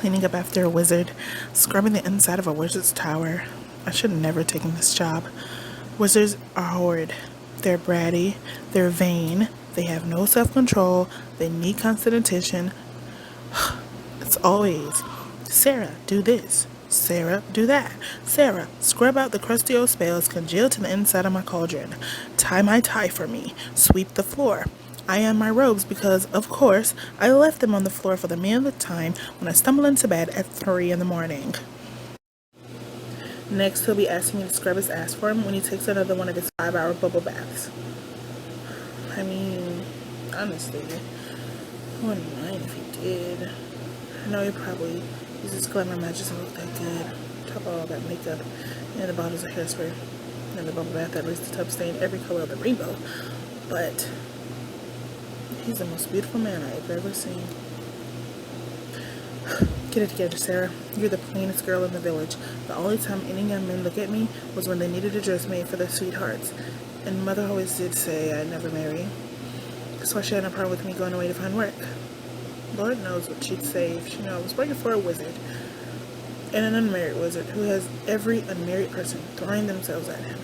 cleaning up after a wizard, scrubbing the inside of a wizard's tower. I should have never taken this job. Wizards are horrid. They're bratty, they're vain, they have no self-control, they need constant attention. It's always, Sarah, do this. Sarah, do that. Sarah, scrub out the crusty old spells congealed to the inside of my cauldron. Tie my tie for me. Sweep the floor. Iron my robes because, of course, I left them on the floor for the millionth time when I stumbled into bed at 3 in the morning. Next, he'll be asking me to scrub his ass for him when he takes another one of his 5-hour bubble baths. I mean, honestly, I wouldn't mind if he did. I know he probably uses glamour magic to look that good. Top of all that makeup and the bottles of hairspray and the bubble bath that makes the tub stain every color of the rainbow. But he's the most beautiful man I've ever seen. Get it together, Sarah. You're the plainest girl in the village. The only time any young men look at me was when they needed a dress made for their sweethearts. And Mother always did say I'd never marry. That's why she had no problem with me going away to find work. Lord knows what she'd say if she knew I was working for a wizard. And an unmarried wizard who has every unmarried person throwing themselves at him.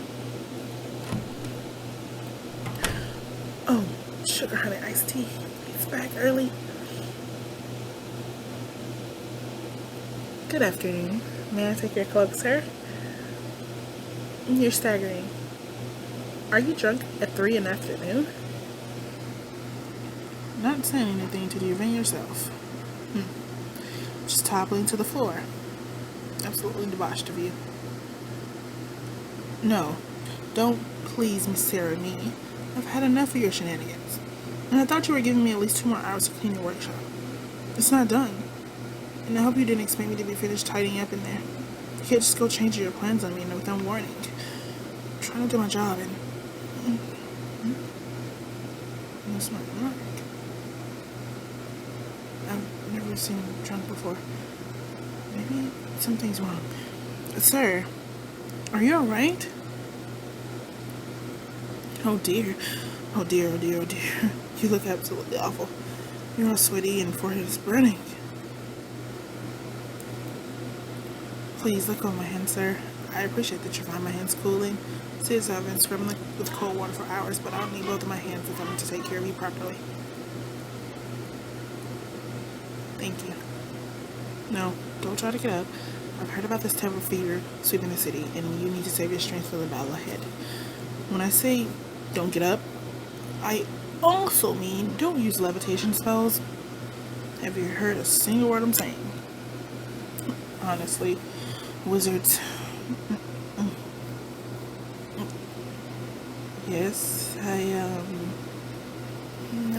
Oh, sugar honey iced tea. It's back early. Good afternoon. May I take your cloak, sir? You're staggering. Are you drunk at 3 in the afternoon? Not saying anything to defend yourself. Just toppling to the floor. Absolutely debauched of you. No, don't please Miss Sarah me. I've had enough of your shenanigans. And I thought you were giving me at least 2 more hours to clean your workshop. It's not done. And I hope you didn't expect me to be finished tidying up in there. You can't just go changing your plans on me without warning. I'm trying to do my job and... That's my remark. I've never seen him drunk before. Maybe something's wrong. Sir, are you alright? Oh dear. Oh dear, oh dear, oh dear. You look absolutely awful. You're all sweaty and forehead is burning. Please let go of my hand, sir. I appreciate that you find my hands cooling. Since I've been scrubbing with cold water for hours, but I'll need both of my hands if I'm to take care of you properly. Thank you. No, don't try to get up. I've heard about this type of fever sweeping the city, and you need to save your strength for the battle ahead. When I say don't get up, I also mean don't use levitation spells. Have you heard a single word I'm saying? Honestly, wizards. Yes, I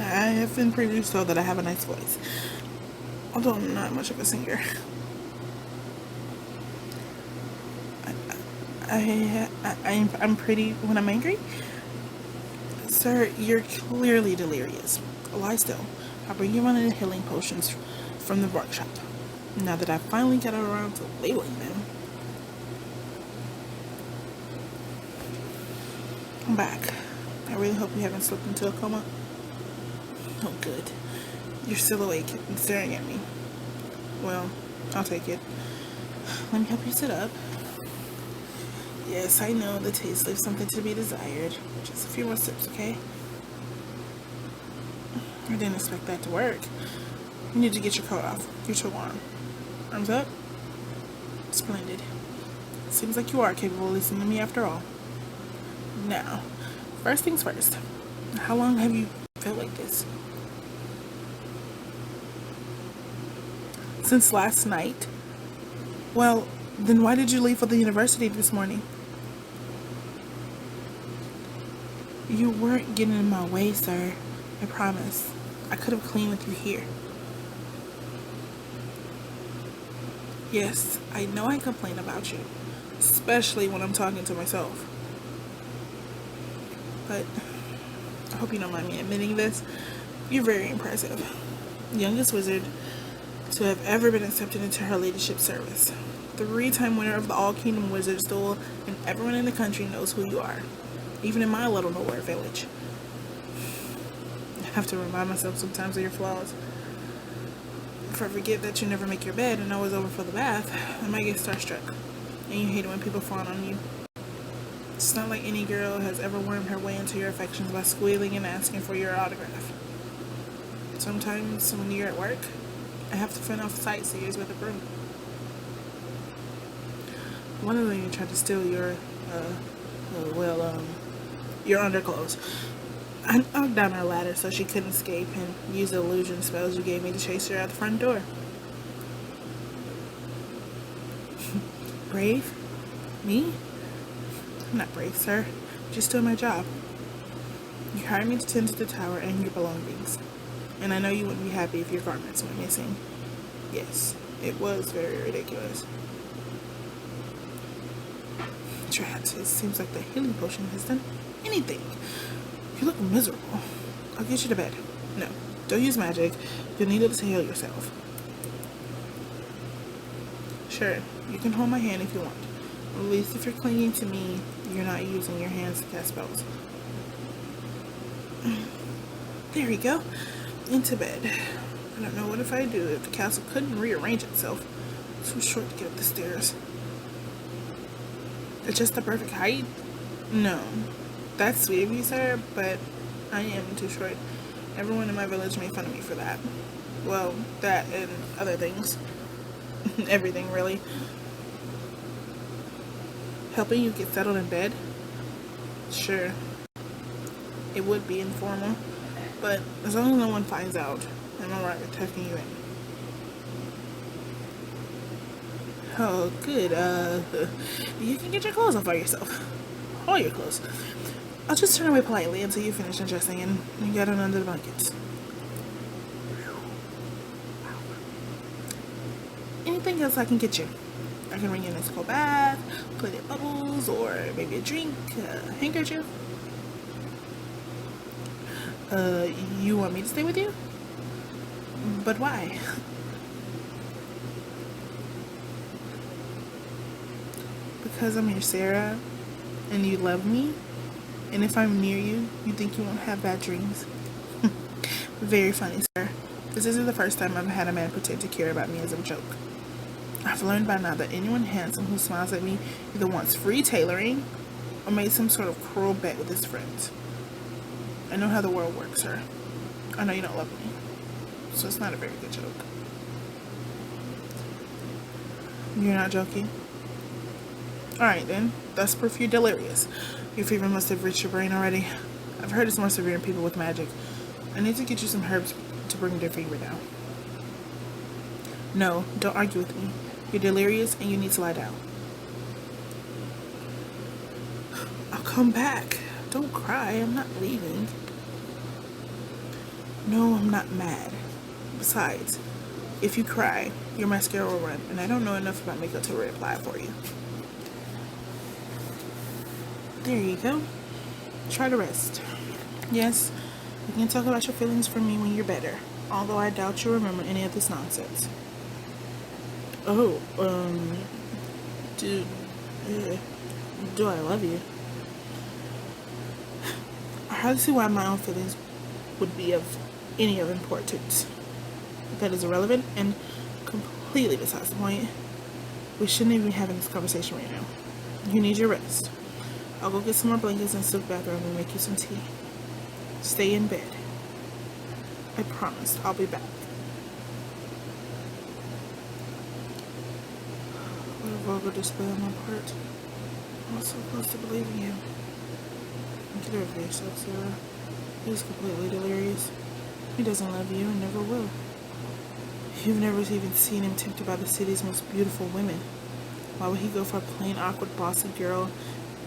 have been previously told that I have a nice voice, although I'm not much of a singer. I'm pretty when I'm angry. Sir, you're clearly delirious. Lie still. I'll bring you one of the healing potions from the workshop. Now that I've finally got around to labeling them. I'm back. I really hope you haven't slipped into a coma. Oh, good. You're still awake and staring at me. Well, I'll take it. Let me help you sit up. Yes, I know the taste leaves something to be desired. Just a few more sips, okay? I didn't expect that to work. You need to get your coat off. You're too warm. Arms up? Splendid. Seems like you are capable of listening to me after all. Now, first things first. How long have you felt like this? Since last night? Well, then why did you leave for the university this morning? You weren't getting in my way, sir. I promise. I could have cleaned with you here. Yes, I know I complain about you, especially when I'm talking to myself. But I hope you don't mind me admitting this. You're very impressive. Youngest wizard to have ever been accepted into her ladyship service. 3-time winner of the All Kingdom Wizards Duel, and everyone in the country knows who you are. Even in my little nowhere village. I have to remind myself sometimes of your flaws. If I forget that you never make your bed and always over for the bath, I might get starstruck. And you hate it when people fawn on you. It's not like any girl has ever wormed her way into your affections by squealing and asking for your autograph. Sometimes when you're at work, I have to fend off sightseers with a broom. One of them tried to steal your underclothes. I knocked down her ladder so she couldn't escape and used the illusion spells you gave me to chase her out the front door. Brave? Me? I'm not brave, sir. Just doing my job. You hired me to tend to the tower and your belongings. And I know you wouldn't be happy if your garments went missing. Yes, it was very ridiculous. Drat, it seems like the healing potion has done anything. You look miserable. I'll get you to bed. No, don't use magic. You'll need it to heal yourself. Sure, you can hold my hand if you want. At least if you're clinging to me, you're not using your hands to cast spells. There you go. Into bed. I don't know what if I do if the castle couldn't rearrange itself. It's too short to get up the stairs. It's just the perfect height? No. That's sweet of you, sir, but I am too short. Everyone in my village made fun of me for that. Well, that and other things. Everything, really. Helping you get settled in bed? Sure. It would be informal. But as long as no one finds out, I'm alright with tucking you in. Oh, good. You can get your clothes off by yourself. All your clothes. I'll just turn away politely until you finish undressing and get on under the blankets. Anything else I can get you? I can bring you a nice cold bath, plenty of bubbles, or maybe a drink, a handkerchief. You want me to stay with you? But why? Because I'm your Sarah, and you love me, and if I'm near you, you think you won't have bad dreams. Very funny, sir. This isn't the first time I've had a man pretend to care about me as a joke. I've learned by now that anyone handsome who smiles at me either wants free tailoring or made some sort of cruel bet with his friends. I know how the world works, sir. I know you don't love me, so it's not a very good joke. You're not joking? Alright then, that's proof you're delirious. Your fever must have reached your brain already. I've heard it's more severe in people with magic. I need to get you some herbs to bring your fever down. No, don't argue with me. You're delirious and you need to lie down. I'll come back. Don't cry, I'm not leaving. No, I'm not mad. Besides, if you cry, your mascara will run, and I don't know enough about makeup to reapply for you. There you go. Try to rest. Yes, you can talk about your feelings for me when you're better, although I doubt you'll remember any of this nonsense. Oh, do I love you? I hardly see why my own feelings would be of any of importance. That is irrelevant and completely besides the point. We shouldn't even be having this conversation right now. You need your rest. I'll go get some more blankets and silk bathrobe and make you some tea. Stay in bed. I promise I'll be back. What a vulgar display on my part. I was so close to believing you. Get over yourself, Sarah. He's completely delirious. He doesn't love you and never will. You've never even seen him tempted by the city's most beautiful women. Why would he go for a plain, awkward, bossy girl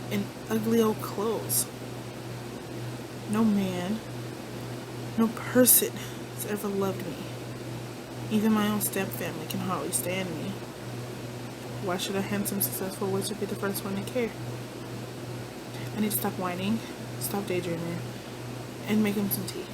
in ugly old clothes? No man, no person has ever loved me. Even my own step family can hardly stand me. Why should a handsome, successful wizard be the first one to care? I need to stop whining, stop daydreaming, and make him some tea.